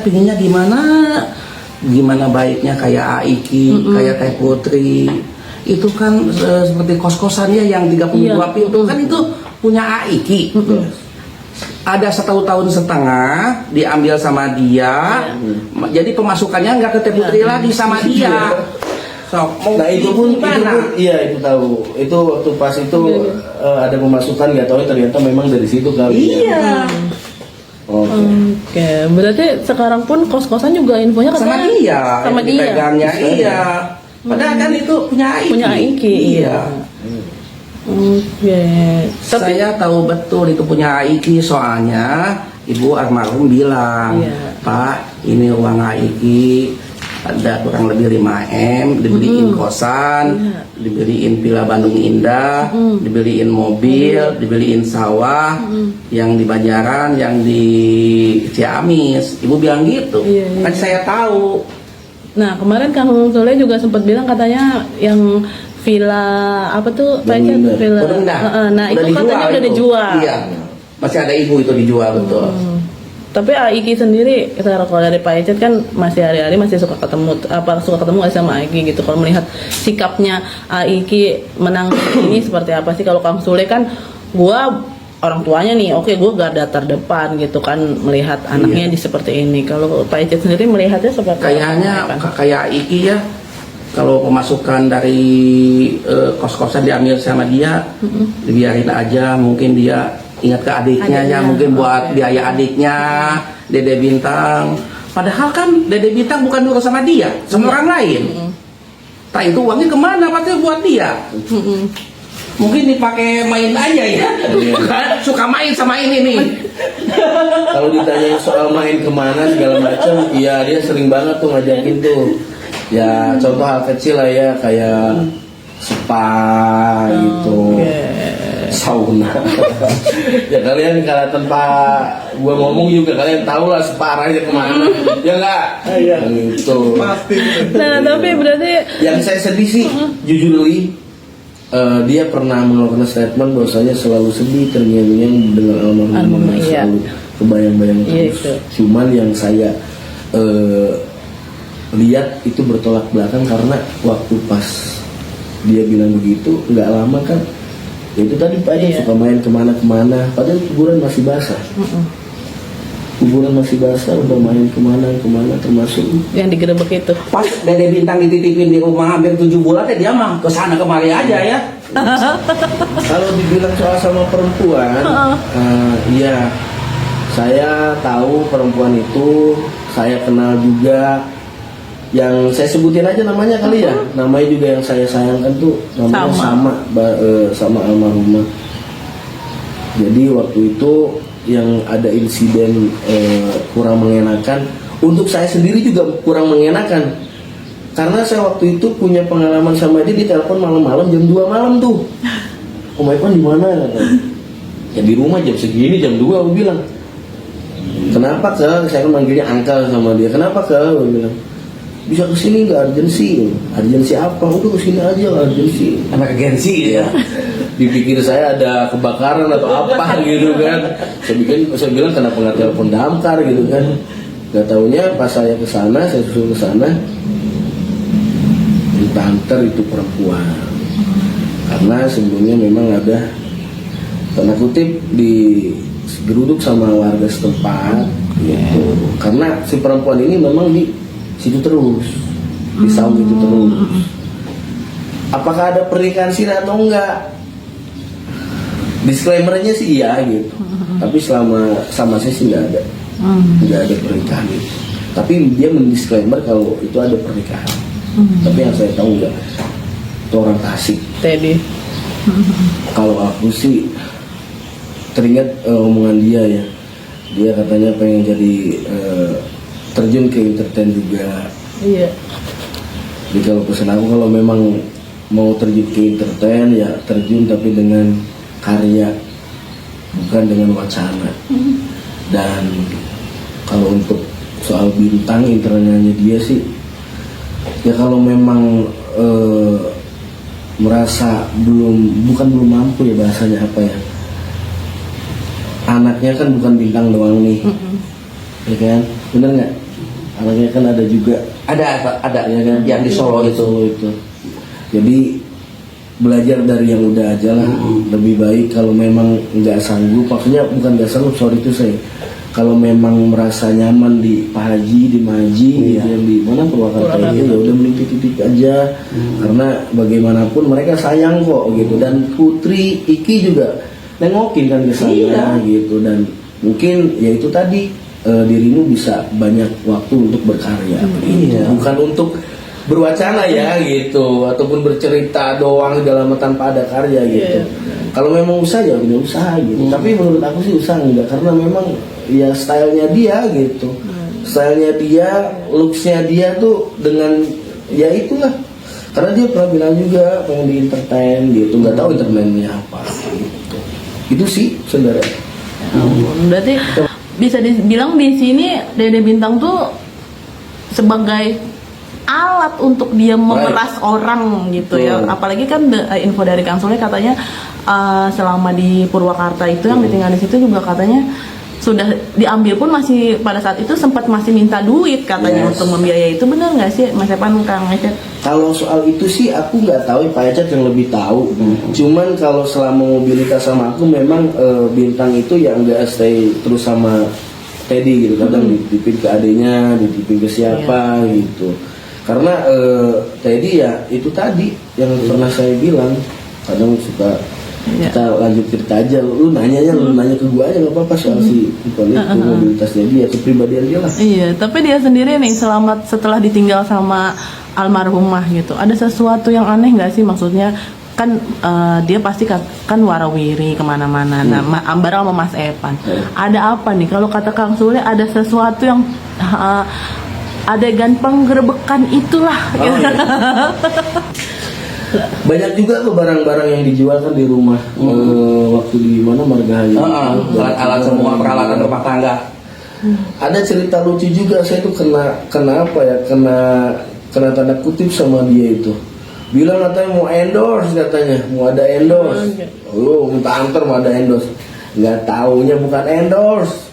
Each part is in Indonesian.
saya pinginnya gimana baiknya kayak Aiki, kayak Teh Putri. Itu kan seperti kos-kosannya yang 32 pintu kan itu punya Aiki. Ada 1 tahun setengah diambil sama dia, jadi pemasukannya nggak ke Teh Putri lagi sama dia. So, nah itu pun iya itu tahu. Itu waktu pas itu ada pemasukan nggak tahu ternyata memang dari situ kali. Iya. Oke, berarti sekarang pun kos-kosan juga infonya Sama dia, sama dia. Pegangnya iya. Padahal kan itu punya Aiki. Punya Aiki. Iya. Oke. Saya tahu betul itu punya Aiki soalnya ibu almarhum bilang, Pak, ini uang Aiki ada kurang lebih 5M, dibeliin kosan, dibeliin Villa Bandung Indah, dibeliin mobil, dibeliin sawah, yang di Banjaran, yang di Ciamis. Ibu bilang gitu. Kan saya tahu. Nah, kemarin Kang Soleh juga sempat bilang katanya yang villa apa tuh Pak Ecet? Villa. Nah, itu katanya udah dijual. Iya. Masih ada ibu itu dijual betul. Tapi Aiki sendiri, kalau dari Pak Ecet kan masih hari-hari masih suka ketemu nggak sama Aiki gitu. Kalau melihat sikapnya Aiki menang ini seperti apa sih? Kalau Kang Sule kan, gua orang tuanya nih, oke, gua garda terdepan gitu kan melihat anaknya di seperti ini. Kalau Pak Ecet sendiri melihatnya seperti kayaknya kayak Aiki ya. Kalau pemasukan dari kos-kosan diambil sama dia, dibiarin aja. Mungkin dia ingat ke adiknya ya, mungkin buat biaya adiknya, Dede Bintang. Padahal kan Dede Bintang bukan nurut sama dia, sama orang lain. Tak itu uangnya kemana? Pasti buat dia. Mungkin dipakai main aja ya. Suka main sama ini nih. Kalau ditanya soal main kemana segala macam, iya dia sering banget tuh ngajakin tuh. Ya contoh hal kecil lah ya, kayak spa gitu, sauna. Ya kalian kalau tanpa gua ngomong juga kalian tahu lah spa aja kemana. Ya enggak? Iya. Gitu. Pasti. Nah, tapi berarti yang saya sedih sih, jujur li, dia pernah mengeluarkan statement bahwasanya selalu sedih terngiang-ngiang dengan almarhum, selalu kebayang-bayang terus. Cuman yang saya lihat itu bertolak belakang karena waktu pas dia bilang begitu nggak lama kan itu tadi Pak aja suka main kemana-kemana padahal kuburan masih basah. Kuburan masih basah udah main kemana-kemana termasuk yang digerebek itu. Pas Dede Bintang dititipin di rumah hampir 7 bulan dia mah kesana kemari aja ya. Kalau dibilang soal sama perempuan, iya saya tahu perempuan itu, saya kenal juga. Yang saya sebutin aja namanya kali ya, namanya juga yang saya sayangkan tuh namanya sama almarhumah. Jadi waktu itu yang ada insiden kurang mengenakan, untuk saya sendiri juga kurang mengenakan, karena saya waktu itu punya pengalaman sama dia, ditelepon malam-malam jam 2 malam tuh. Om Evan di mana? Ya di rumah jam segini, jam 2 aku bilang. Kenapa ke? Saya kan manggilnya Angkel sama dia. Kenapa ke? Aku bilang. Bisa kesini nggak urgensi? Urgensi apa? Udah kesini aja urgensi. Anak agensi ya. Dipikir saya ada kebakaran atau apa gitu kan. Saya bilang kenapa nggak telepon damkar gitu kan. Gak taunya pas saya kesana, saya susul kesana, ditanter itu perempuan. Karena sebelumnya memang ada tanda kutip digeruduk sama warga setempat gitu. Karena si perempuan ini memang di situ terus, di saung itu terus. Apakah ada pernikahan siri atau enggak? Disclaimernya sih iya gitu. Tapi sama saya sih nggak ada, nggak ada pernikahan itu. Tapi dia mendisklaimer kalau itu ada pernikahan. Tapi yang saya tahu enggak, itu orang Tasik. Teddy. Kalau aku sih teringat omongan dia ya. Dia katanya pengen jadi terjun ke entertain juga. Iya. Jadi kalau pesan aku kalau memang mau terjun ke entertain ya terjun tapi dengan karya, bukan dengan wacana. Dan kalau untuk soal bintang internalnya dia sih ya kalau memang merasa bukan belum mampu ya bahasanya apa ya, anaknya kan bukan bintang doang nih, ya kan, bener nggak? anaknya kan ada juga. Ada Ya kan? yang di Solo itu. Jadi belajar dari yang udah aja lah. Lebih baik kalau memang nggak sanggup, maksudnya bukan nggak sanggup, sorry itu saya. Kalau memang merasa nyaman di Pak Haji, di Maji, gitu, yang di mana Purwakarta itu, ya udah mending titik aja. Karena bagaimanapun mereka sayang kok gitu. Dan Putri Iki juga nengokin kan ke saya gitu. Dan mungkin ya itu tadi, dirimu bisa banyak waktu untuk berkarya. Bukan untuk berwacana ya gitu, ataupun bercerita doang segala macam tanpa ada karya gitu. Kalau memang usaha ya udah usaha gitu. Tapi menurut aku sih usaha enggak, karena memang ya stylenya dia gitu. Stylenya dia, looksnya dia tuh dengan ya itulah. Karena dia pernah bilang juga pengen di entertain gitu, nggak tahu entertainnya apa gitu. Itu sih sebenarnya. Berarti bisa dibilang di sini Dede Bintang tuh sebagai alat untuk dia memeras orang gitu ya. Apalagi kan info dari Kang Sule katanya selama di Purwakarta itu yang ditinggal di situ juga katanya sudah diambil pun masih pada saat itu sempat masih minta duit katanya untuk membiayai. Itu benar nggak sih Mas Epan, Kang Ecet? Kalau soal itu sih aku nggak tahu, Pak Ecet yang lebih tahu. Cuman kalau selama mobilitas sama aku memang Bintang itu ya nggak stay terus sama Teddy gitu. Kadang dititipin ke adenya, dititipin ke siapa gitu. Karena Teddy ya itu tadi yang pernah saya bilang, kadang suka kita lanjut cerita aja, lu nanya ke gua aja nggak apa-apa soal si bukan itu mobilitasnya dia, kepribadian dia lah. Iya, tapi dia sendiri nih selamat setelah ditinggal sama almarhumah gitu. Ada sesuatu yang aneh nggak sih, maksudnya kan dia pasti kan warawiri kemana-mana. Nah, Ambar sama Mas Epan, ada apa nih? Kalau kata Kang Sule ada sesuatu yang adegan penggerebekan itulah. Gitu. Banyak juga tuh barang-barang yang dijual kan di rumah waktu di mana Margahayu. Alat-alat semua peralatan rumah tangga. Ada cerita lucu juga, saya tuh kena apa ya, kena tanda kutip sama dia itu. Bilang katanya mau endorse, katanya mau ada endorse. Minta antar mau ada endorse. Nggak taunya bukan endorse.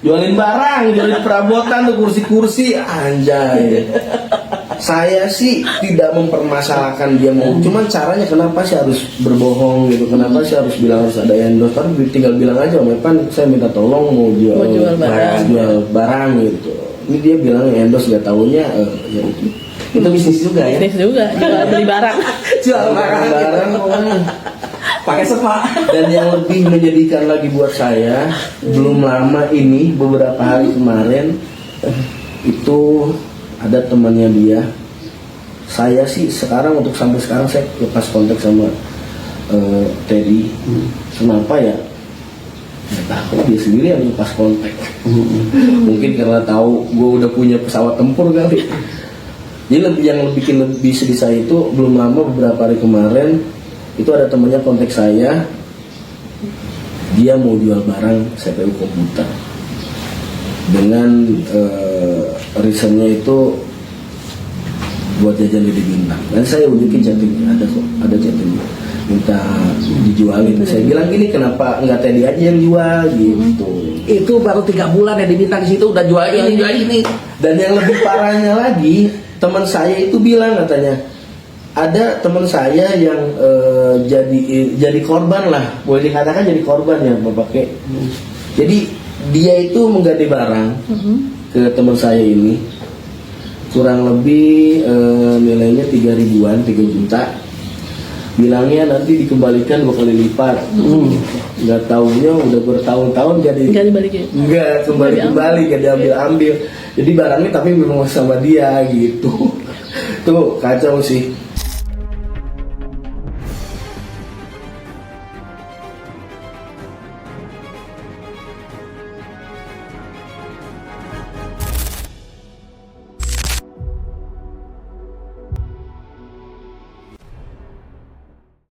Jualin barang, jualin perabotan tuh, kursi-kursi, anjay. Saya sih tidak mempermasalahkan dia mau, cuman caranya kenapa sih harus berbohong gitu, kenapa sih harus bilang harus ada endorse, tapi tinggal bilang aja, Om Epan saya minta tolong mau jual barang gitu. Ini dia bilang endorse, gak taunya ya itu bisnis juga ya. Bisnis juga, jual beli barang. Jual barang pokoknya. Pakai sepa. Dan yang lebih menyedihkan lagi buat saya, belum lama ini, beberapa hari kemarin itu ada temannya dia. Saya sih sekarang untuk sampai sekarang saya lepas kontak sama Teddy. Kenapa ya? Nggak tahu, dia sendiri yang lepas kontak. Mungkin karena tahu gue udah punya pesawat tempur kali. Jadi yang bikin lebih sedih saya itu belum lama, beberapa hari kemarin itu ada temannya kontak saya. Dia mau jual barang CPU komputer dengan reasonnya itu buat jajan di Bintang. Dan saya unjukin chattingnya, ada chattingnya, minta dijualin. Saya bilang gini, kenapa nggak Teddy aja yang jual gitu. Itu baru 3 bulan ya di Bintang situ udah jual ini. Dan yang lebih parahnya lagi, teman saya itu bilang katanya ada teman saya yang jadi korban lah, boleh dikatakan jadi korban ya Bapak. Jadi dia itu mengganti barang ke teman saya ini, kurang lebih nilainya 3 ribuan, 3 juta. Bilangnya nanti dikembalikan 2 kali lipat. Nggak taunya udah bertahun-tahun jadi Nggak dibalikin. nggak kembali gak diambil. Jadi barangnya tapi memang sama dia gitu. Tuh kacau sih.